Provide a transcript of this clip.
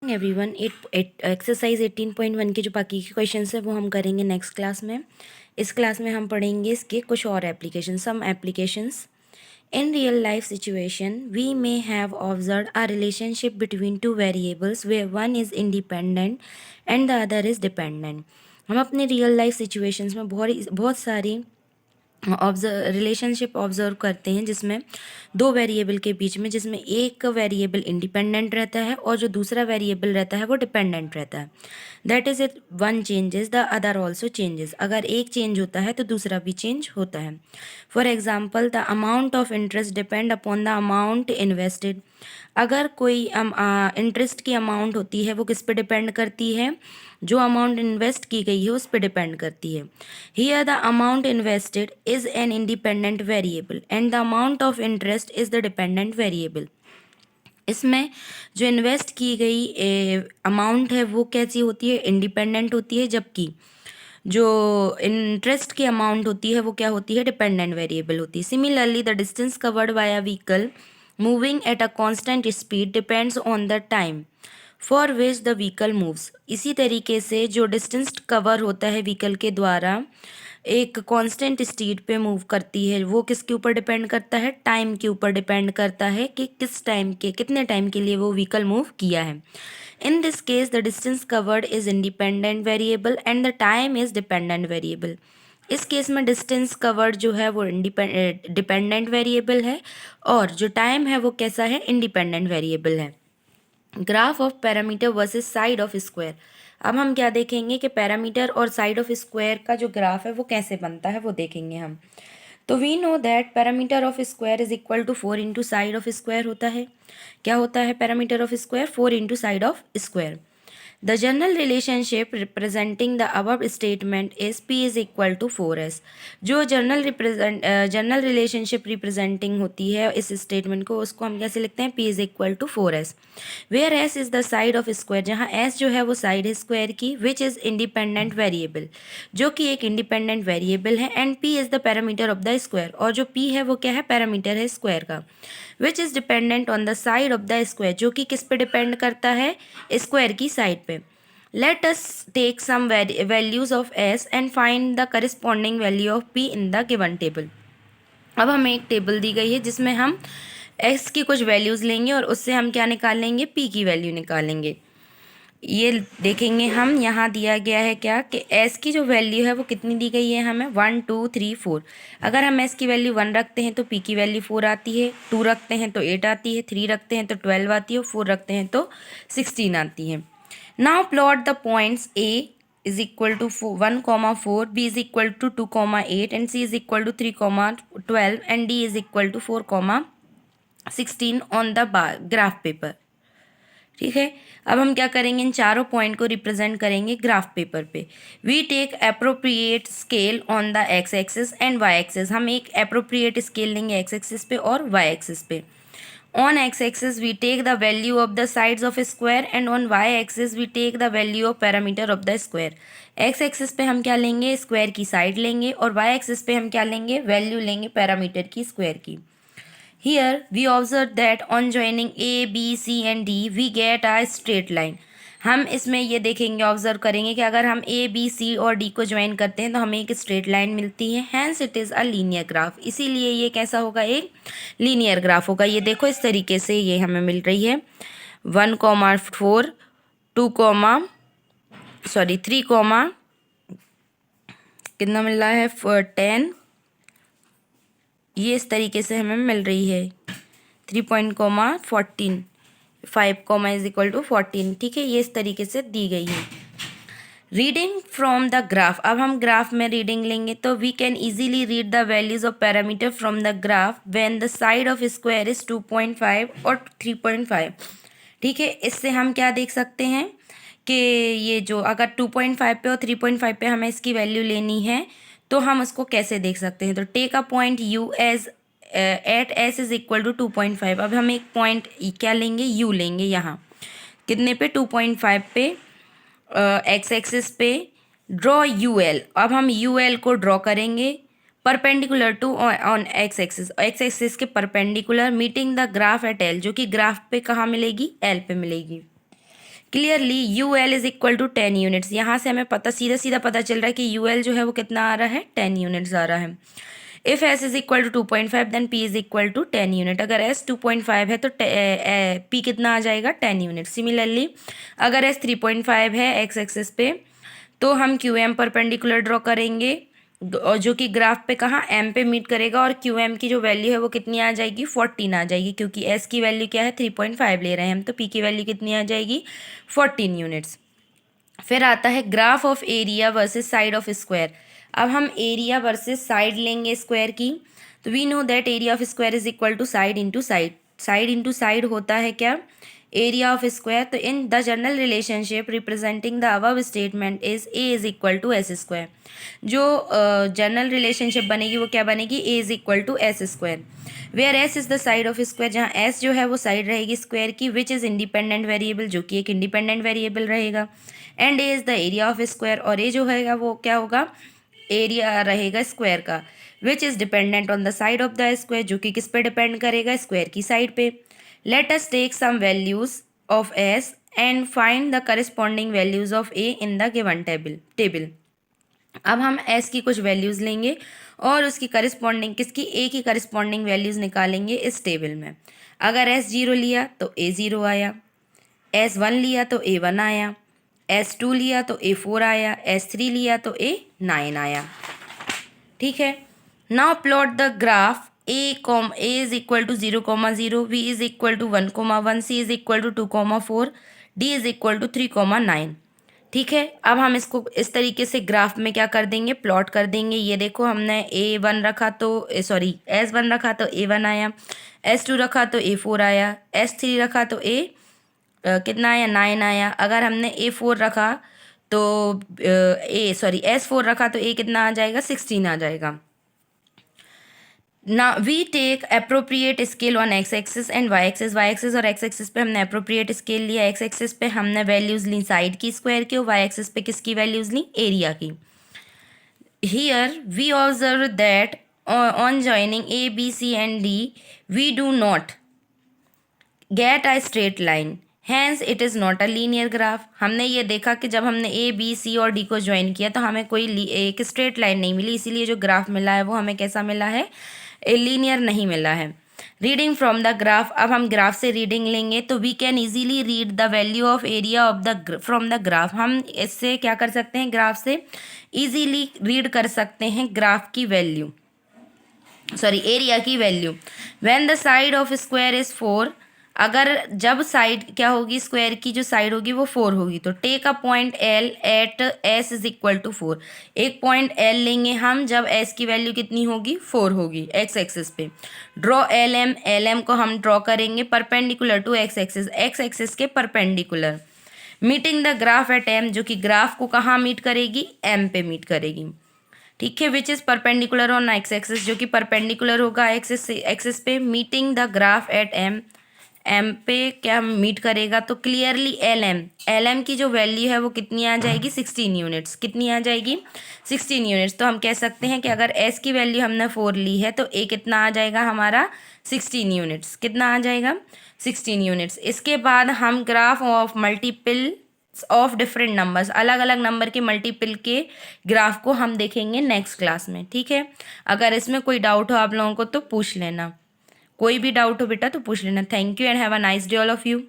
Everyone exercise 18.1 के जो बाकी के क्वेश्चंस है वो हम करेंगे नेक्स्ट क्लास में। इस क्लास में हम पढ़ेंगे इसके कुछ और application, some applications. In real life situation, we may have observed a relationship between two variables where one is independent and the other is dependent. हम अपने रियल लाइफ सिचुएशंस में बहुत बहुत सारी रिलेशनशिप ऑब्जर्व करते हैं जिसमें दो वेरिएबल के बीच में, जिसमें एक वेरिएबल इंडिपेंडेंट रहता है और जो दूसरा वेरिएबल रहता है वो डिपेंडेंट रहता है। That is it, one changes the other also changes. अगर एक चेंज होता है तो दूसरा भी चेंज होता है। For example, the amount of interest depend upon the amount invested. अगर कोई इंटरेस्ट की अमाउंट होती है वो किस पे डिपेंड करती है? जो अमाउंट इन्वेस्ट की गई है उस पर डिपेंड करती है। Here the amount invested is an independent variable and the amount of interest is the dependent variable. इसमें जो इन्वेस्ट की गई अमाउंट है वो कैसी होती है? इंडिपेंडेंट होती है, जबकि जो इंटरेस्ट की अमाउंट होती है वो क्या होती है? डिपेंडेंट वेरिएबल होती है। Similarly the distance covered by a vehicle moving at a constant speed depends on the time for which the vehicle moves. इसी तरीके से जो डिस्टेंस कवर होता है व्हीकल के द्वारा एक कांस्टेंट स्पीड पे मूव करती है, वो किसके ऊपर डिपेंड करता है? टाइम के ऊपर डिपेंड करता है कि किस टाइम के, कितने टाइम के लिए वो व्हीकल मूव किया है। In this case the distance covered is independent variable and the time is dependent variable. इस केस में डिस्टेंस कवर्ड जो है वो डिपेंडेंट वेरिएबल है और जो टाइम है वो कैसा है? इंडिपेंडेंट वेरिएबल है। Graph of parameter versus side of square. अब हम क्या देखेंगे कि पैरामीटर और साइड ऑफ स्क्वायर का जो ग्राफ है वो कैसे बनता है वो देखेंगे हम। तो we know that parameter of square is equal to 4 into side of square होता है। क्या होता है parameter of square? 4 into side of square. The general relationship representing the above statement is P is equal to 4S। जो general relationship representing होती है इस statement को, उसको हम कैसे लिखते हैं? P is equal to 4S। Where S is the side of square, जहाँ S जो है वो साइड है स्क्वायर की, विच इज़ इंडिपेंडेंट वेरिएबल, जो कि एक इंडिपेंडेंट वेरिएबल है, and P is the parameter of the square, और जो P है वो क्या है? पैरामीटर है स्क्वायर का। Which is dependent on the side of the square, जो कि किस पे डिपेंड करता है? स्क्वायर की साइड पे। Let us take some values of S and find the corresponding value of P in the given table. अब हमें एक टेबल दी गई है जिसमें हम एक्स की कुछ वैल्यूज़ लेंगे और उससे हम क्या निकालेंगे? पी की वैल्यू निकालेंगे। ये देखेंगे हम, यहाँ दिया गया है क्या कि एस की जो वैल्यू है वो कितनी दी गई है हमें? 1 2 3 4। अगर हम एस की वैल्यू 1 रखते हैं तो पी की वैल्यू 4 आती है, 2 रखते हैं तो 8 आती है, 3 रखते हैं तो 12 आती है और 4 रखते हैं तो 16 आती है। Now plot the points A is equal to 1,4, B is equal to 2,8 and C is equal to 3,12 and D is equal to 4,16 on the graph paper. ठीक है, अब हम क्या करेंगे? इन चारों पॉइंट को रिप्रेजेंट करेंगे ग्राफ पेपर पे। We take appropriate scale on the X axis and Y axis. हम एक अप्रोप्रिएट स्केल लेंगे एक्स एक्सिस पे और वाई एक्सिस पे। On x axis we take the value of the sides of square and on Y axis we take the value of parameter of the square. X axis पे हम क्या लेंगे? Square की side लेंगे, और Y axis पे हम क्या लेंगे? वैल्यू लेंगे पैरामीटर की, स्क्वायर की। Here we observe that on joining A, B, C and D we get a straight line। हम इसमें ये देखेंगे, ऑब्जर्व करेंगे कि अगर हम A, B, C और D को ज्वाइन करते हैं तो हमें एक स्ट्रेट लाइन मिलती है। Hence it is a linear graph, इसीलिए ये कैसा होगा? एक लीनियर ग्राफ होगा। ये देखो इस तरीके से ये हमें मिल रही है 1,4 3, कितना मिल रहा है? 10। ये इस तरीके से हमें मिल रही है 3.14, 5 इज इक्वल टू 14। ठीक है, ये इस तरीके से दी गई है। रीडिंग फ्रॉम द ग्राफ, अब हम ग्राफ में रीडिंग लेंगे तो we can easily read the values of parameter from the graph when the side of square is 2.5 और 3.5। ठीक है, इससे हम क्या देख सकते हैं कि ये जो अगर 2.5 पे और 3.5 पे हमें इसकी वैल्यू लेनी है तो हम उसको कैसे देख सकते हैं? तो take a point U as at S is equal to 2.5। अब हम एक पॉइंट क्या लेंगे? यू लेंगे। यहाँ कितने पे? 2.5 पे, एक्स एक्सिस पे। Draw U L. अब हम यू एल को ड्रॉ करेंगे perpendicular to on x axis के perpendicular, meeting the graph at L, जो कि ग्राफ पे कहाँ मिलेगी? एल पे मिलेगी। Clearly U L is equal to 10 units. यहाँ से हमें पता सीधा सीधा पता चल रहा है कि यू एल जो है वो कितना आ रहा है, 10 यूनिट्स आ रहा है। If S is equal to 2.5 then P is equal to 10 unit. अगर एस 2.5 है तो पी कितना आ जाएगा, 10 यूनिट। सिमिलरली अगर एस 3.5 है एक्स एक्सिस पे तो हम क्यू एम परपेंडिकुलर ड्रॉ करेंगे और जो कि ग्राफ पे कहाँ एम पे मीट करेगा, और क्यू एम की जो वैल्यू है वो कितनी आ जाएगी, 14 आ जाएगी, क्योंकि एस की वैल्यू क्या है 3.5 ले रहे हैं हम, तो पी की वैल्यू कितनी आ जाएगी 14 यूनिट्स। फिर आता है graph of area versus side of square. अब हम एरिया वर्सेस साइड लेंगे स्क्वायर की, तो we know that area of square is equal to side into side. Side into side होता है क्या, एरिया ऑफ स्क्वायर। तो in the general relationship representing the above statement is A is equal to S square. जो general relationship बनेगी वो क्या बनेगी, A is equal to S square, where S is the side of square, जहाँ S जो है वो side रहेगी स्क्वायर की, विच इज इंडिपेंडेंट वेरिएबल, जो कि एक इंडिपेंडेंट वेरिएबल रहेगा, and A is the area of square, और ए जो है वो क्या होगा, एरिया रहेगा स्क्वायर का, which is dependent on the side of the square, जो कि किस पे डिपेंड करेगा, स्क्वायर की साइड पे। Let us take some values of s and find the corresponding values of a in the given table। अब हम s की कुछ वैल्यूज़ लेंगे और उसकी करस्पॉन्डिंग किसकी, a की करस्पॉन्डिंग वैल्यूज़ निकालेंगे इस टेबल में। अगर s 0 लिया तो a 0 आया, s 1 लिया तो a 1 आया, s 2 लिया तो a 4 आया, s 3 लिया तो a 9 आया। ठीक है, now plot the graph A is equal to 0,0, B is equal to 1,1, C is equal to 2,4, D is equal to 3,9। ठीक है, अब हम इसको इस तरीके से ग्राफ में क्या कर देंगे, प्लॉट कर देंगे। ये देखो हमने A1 रखा तो सॉरी S1 रखा तो A1 आया, S2 रखा तो A4 आया, S3 रखा तो कितना आया, 9 आया। अगर हमने A4 रखा तो S4 रखा तो कितना आ जाएगा, 16 आ जाएगा। ना we take appropriate scale on x axis and Y axis. Y axis और एक्स एक्सिस पे हमने अप्रोप्रिएट स्केल लिया, एक्स एक्सिस पे हमने वैल्यूज़ ली साइड की स्क्वायर की, और वाई एक्सिस पे किसकी वैल्यूज़ ली, एरिया की। Here we observe that on joining A B C and D we do not get a straight line, hence it is not a linear graph. हमने ये देखा कि जब हमने ए बी सी और डी को ज्वाइन किया तो हमें कोई एक स्ट्रेट लाइन नहीं मिली, इसीलिए जो ग्राफ मिला है वो हमें कैसा मिला है, लीनियर नहीं मिला है। रीडिंग फ्रॉम द ग्राफ, अब हम ग्राफ से रीडिंग लेंगे तो we can easily read the value of area of the from the graph. हम इससे क्या कर सकते हैं, ग्राफ से इजीली रीड कर सकते हैं ग्राफ की वैल्यू, सॉरी एरिया की value. When the side of square is 4, अगर जब साइड क्या होगी, स्क्वायर की जो साइड होगी वो 4 होगी, तो take a point L at S is equal to 4। एक पॉइंट एल लेंगे हम जब एस की वैल्यू कितनी होगी, 4 होगी एक्स एक्सिस पे। ड्रॉ एल एम को हम ड्रॉ करेंगे परपेंडिकुलर टू एक्स एक्सिस के perpendicular, meeting the graph at M, जो कि ग्राफ को कहाँ मीट करेगी, एम पे मीट करेगी। ठीक है, which is perpendicular on x axis, जो कि परपेंडिकुलर होगा एक्सिस पे, meeting the graph at M, M पे क्या मीट करेगा, तो क्लियरली एल एम की जो वैल्यू है वो कितनी आ जाएगी, 16 यूनिट्स। कितनी आ जाएगी, 16 यूनिट्स। तो हम कह सकते हैं कि अगर एस की वैल्यू हमने 4 ली है तो ए कितना आ जाएगा हमारा, 16 यूनिट्स। कितना आ जाएगा, 16 यूनिट्स। इसके बाद हम graph of multiple of different numbers, अलग अलग नंबर के मल्टीपल के ग्राफ को हम देखेंगे नेक्स्ट क्लास में। ठीक है, अगर इसमें कोई डाउट हो आप लोगों को तो पूछ लेना, कोई भी डाउट हो बेटा तो पूछ लेना। Thank you and have a nice day all of you.